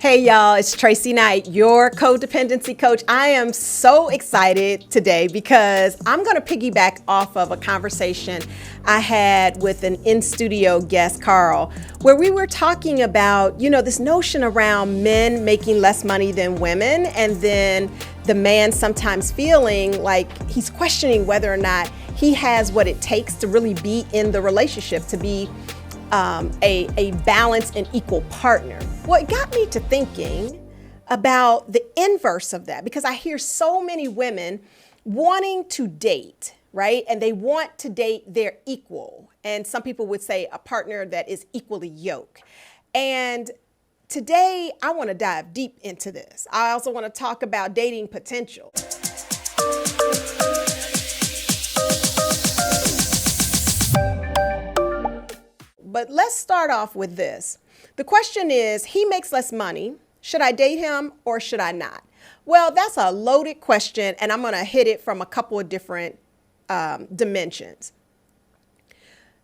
Hey y'all, it's Tracey Knight, your codependency coach. I am so excited today because I'm going to piggyback off of a conversation I had with an in-studio guest, Carl, where we were talking about, this notion around men making less money than women, and then the man sometimes feeling like he's questioning whether or not he has what it takes to really be in the relationship, to be a balanced and equal partner. Well, it got me to thinking about the inverse of that, because I hear so many women wanting to date, right? And they want to date their equal. And some people would say a partner that is equally yoked. And today I want to dive deep into this. I also want to talk about dating potential. But let's start off with this. The question is, he makes less money. Should I date him or should I not? Well, that's a loaded question, and I'm going to hit it from a couple of different dimensions.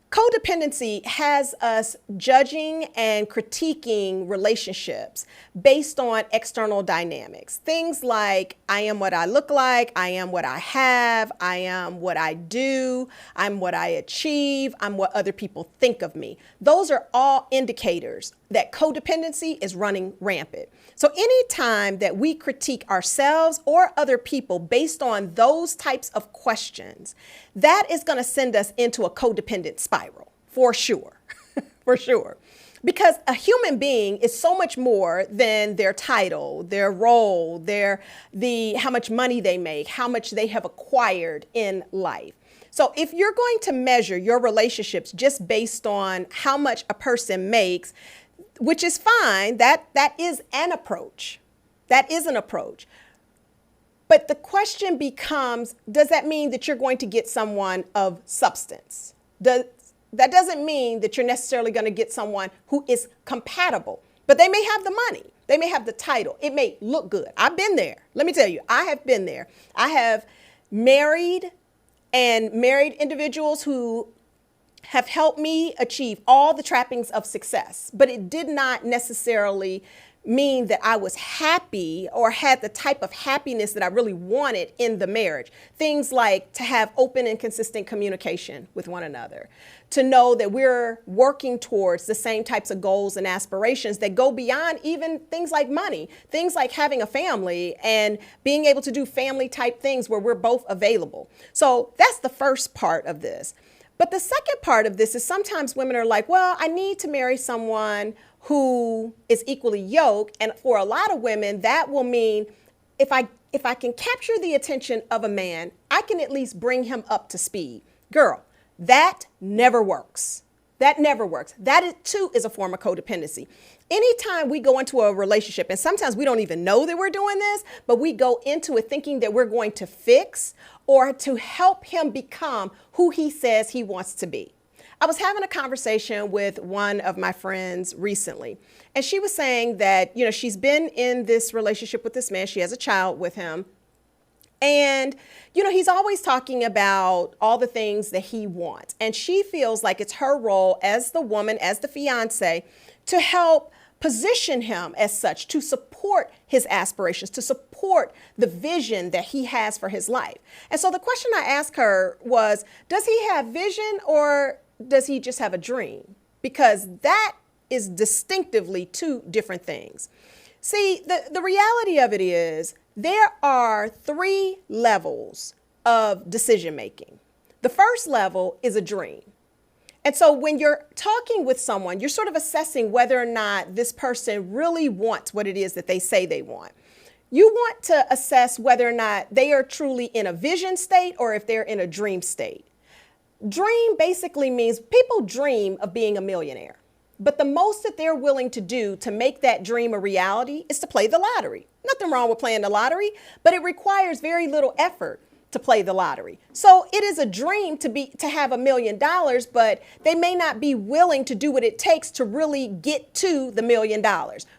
Codependency has us judging and critiquing relationships based on external dynamics. Things like, I am what I look like, I am what I have, I am what I do, I'm what I achieve, I'm what other people think of me. Those are all indicators that codependency is running rampant. So anytime that we critique ourselves or other people based on those types of questions, that is going to send us into a codependent spiral, for sure, for sure. Because a human being is so much more than their title, their role, how much money they make, how much they have acquired in life. So if you're going to measure your relationships just based on how much a person makes, which is fine, that is an approach. That is an approach. But the question becomes, does that mean that you're going to get someone of substance? That doesn't mean that you're necessarily going to get someone who is compatible, but they may have the money. They may have the title. It may look good. I've been there. Let me tell you, I have been there. I have married individuals who have helped me achieve all the trappings of success, but it did not necessarily mean that I was happy or had the type of happiness that I really wanted in the marriage. Things like to have open and consistent communication with one another, to know that we're working towards the same types of goals and aspirations that go beyond even things like money, things like having a family and being able to do family type things where we're both available. So that's the first part of this. But the second part of this is sometimes women are like, well, I need to marry someone who is equally yoked. And for a lot of women, that will mean if I can capture the attention of a man, I can at least bring him up to speed. Girl, that never works. That never works. That too is a form of codependency. Anytime we go into a relationship, and sometimes we don't even know that we're doing this, but we go into it thinking that we're going to fix or to help him become who he says he wants to be. I was having a conversation with one of my friends recently, and she was saying that, she's been in this relationship with this man. She has a child with him. And, he's always talking about all the things that he wants. And she feels like it's her role as the woman, as the fiance, to help position him as such, to support his aspirations, to support the vision that he has for his life. And so the question I asked her was, does he have vision or does he just have a dream? Because that is distinctively two different things. See, the reality of it is there are 3 levels of decision making. The first level is a dream. And so when you're talking with someone, you're sort of assessing whether or not this person really wants what it is that they say they want. You want to assess whether or not they are truly in a vision state or if they're in a dream state. Dream basically means people dream of being a millionaire, but the most that they're willing to do to make that dream a reality is to play the lottery. Nothing wrong with playing the lottery, but it requires very little effort to play the lottery. So it is a dream to have $1 million, but they may not be willing to do what it takes to really get to the $1 million,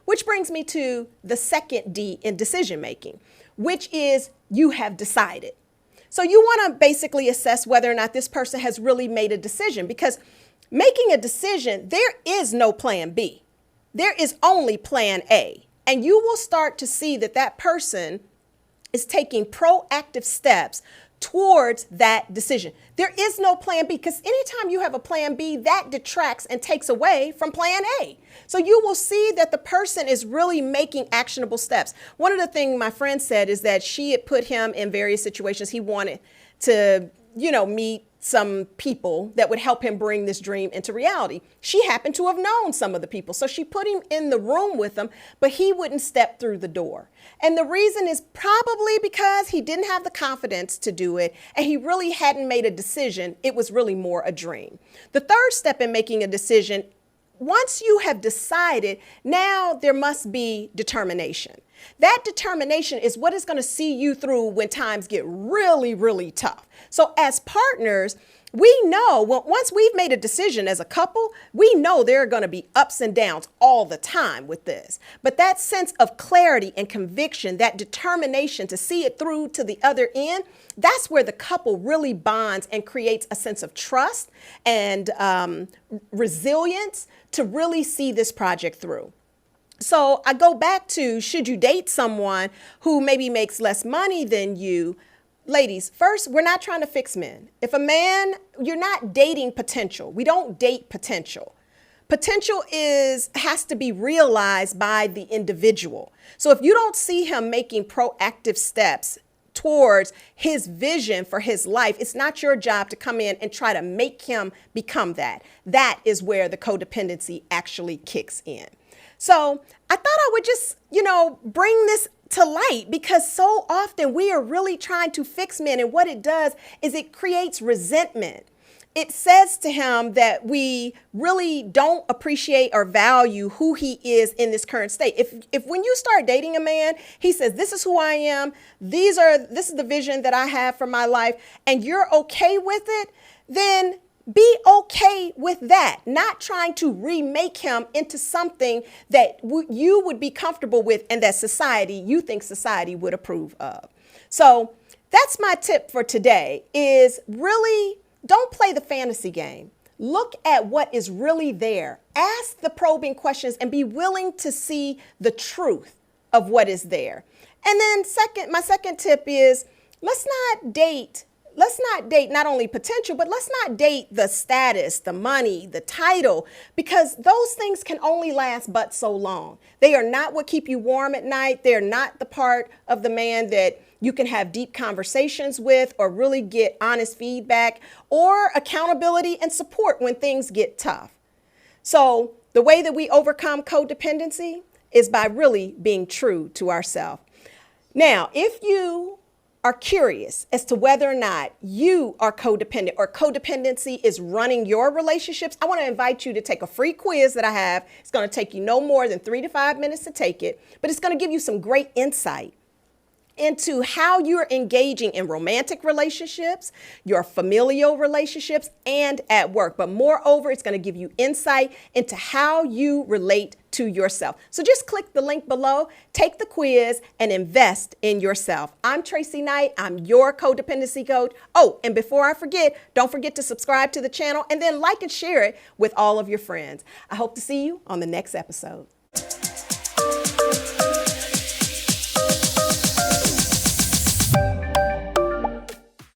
which brings me to the second D in decision making, which is you have decided. So you want to basically assess whether or not this person has really made a decision, because making a decision, there is no plan B. There is only plan A. And you will start to see that that person is taking proactive steps towards that decision. There is no plan B, because anytime you have a plan B, that detracts and takes away from plan A. So you will see that the person is really making actionable steps. One of the things my friend said is that she had put him in various situations. He wanted to, meet some people that would help him bring this dream into reality. She happened to have known some of the people, so she put him in the room with them, but he wouldn't step through the door. And the reason is probably because he didn't have the confidence to do it, and he really hadn't made a decision. It was really more a dream. The third step in making a decision, once you have decided, now there must be determination. That determination is what is going to see you through when times get really, really tough. So as partners, we know, once we've made a decision as a couple, we know there are going to be ups and downs all the time with this. But that sense of clarity and conviction, that determination to see it through to the other end, that's where the couple really bonds and creates a sense of trust and resilience to really see this project through. So I go back to, should you date someone who maybe makes less money than you? Ladies, first, we're not trying to fix men. If a man, you're not dating potential. We don't date potential. Potential has to be realized by the individual. So if you don't see him making proactive steps towards his vision for his life, it's not your job to come in and try to make him become that. That is where the codependency actually kicks in. So I thought I would just, bring this to light, because so often we are really trying to fix men. And what it does is it creates resentment. It says to him that we really don't appreciate or value who he is in this current state. If when you start dating a man, he says, this is who I am, this is the vision that I have for my life, and you're okay with it, then be okay with that, not trying to remake him into something that you would be comfortable with and that you think society would approve of. So that's my tip for today, is really don't play the fantasy game. Look at what is really there. Ask the probing questions and be willing to see the truth of what is there. And then my second tip is, let's not date not only potential, but let's not date the status, the money, the title, because those things can only last but so long. They are not what keep you warm at night. They're not the part of the man that you can have deep conversations with or really get honest feedback or accountability and support when things get tough. So the way that we overcome codependency is by really being true to ourselves. Now, if you are curious as to whether or not you are codependent or codependency is running your relationships, I want to invite you to take a free quiz that I have. It's going to take you no more than 3 to 5 minutes to take it, but it's going to give you some great insight into how you're engaging in romantic relationships, your familial relationships, and at work. But moreover, it's going to give you insight into how you relate to yourself. So just click the link below, take the quiz, and invest in yourself. I'm Tracey Knight. I'm your codependency coach. Oh, and before I forget, don't forget to subscribe to the channel and then like and share it with all of your friends. I hope to see you on the next episode.